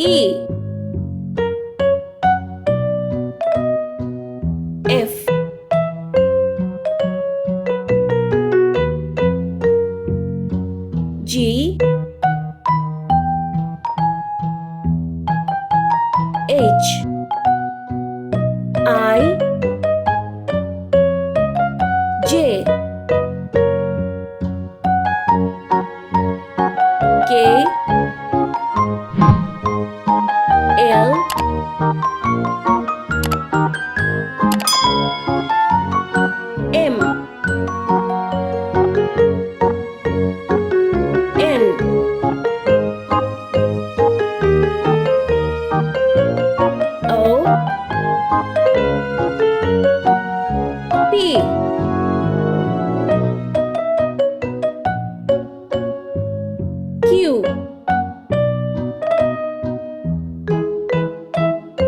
E. F. G. H. I. J. K. L. M. N. O. P. Q.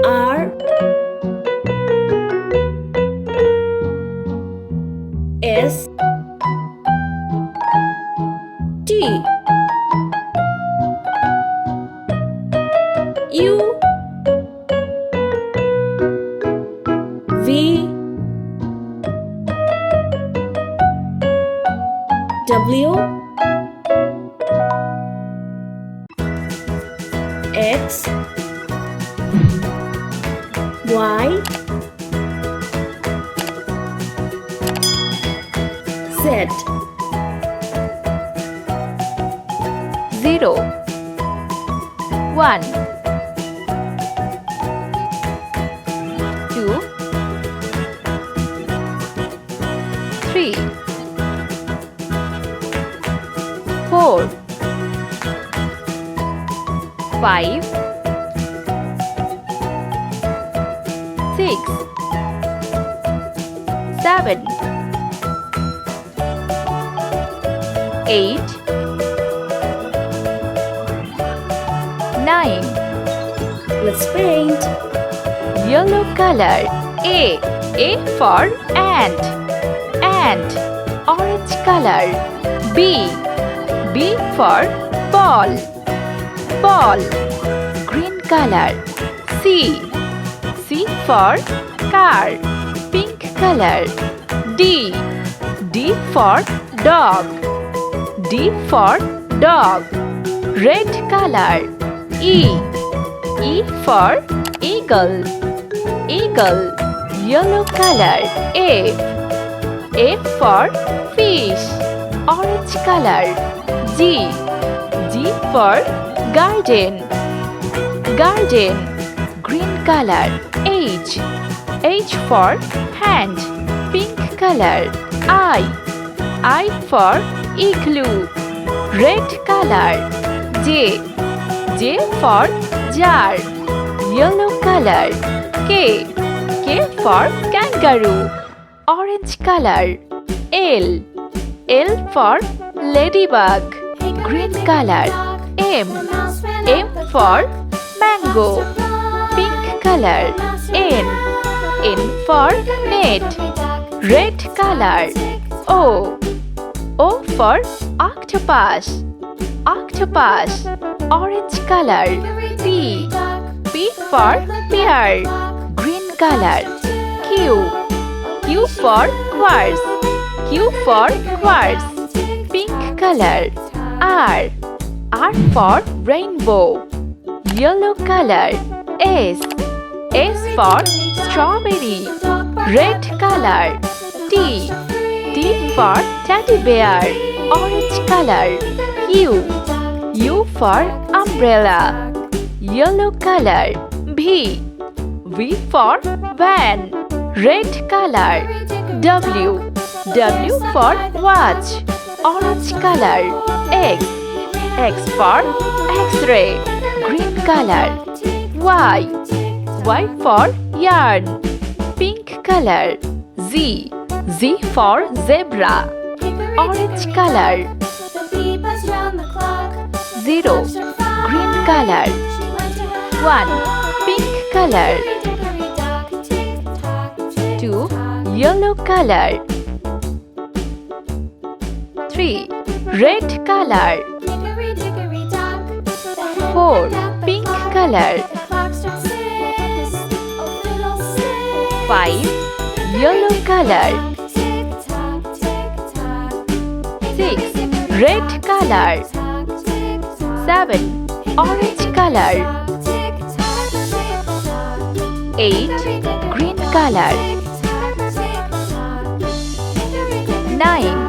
R. S. T. U. V. W. X. Y. Z. 0 1 2 3 4 5 6 7 8 9 Let's paint. Yellow color. A for ant. Orange color. B for ball. Green color. C for car. Pink color. D for dog. Red color. E for eagle. Yellow color. F for fish. Orange color. G for garden. Green color. H for hand. Pink color. I for igloo. Red color. J for jar. Yellow color. K for kangaroo. Orange color. L for ladybug. Green color. M for mango. Pink color. N for net. Red color. O for octopus. Orange color. P for pear. Green color. Q for quartz. Pink color. R for rainbow. Yellow color. S for strawberry. Red color. T for teddy bear. Orange color. U for umbrella. Yellow color. V for van. Red color. W for watch. Orange color. X for X-ray. Green color. Y for yarn. Pink color. Z for zebra. Orange color. 0 green color. 1 pink color. 2 yellow color. 3 red color. 4 pink color. color. 5. Yellow color. 6. Red color. 7. Orange color. 8. Green color. 9.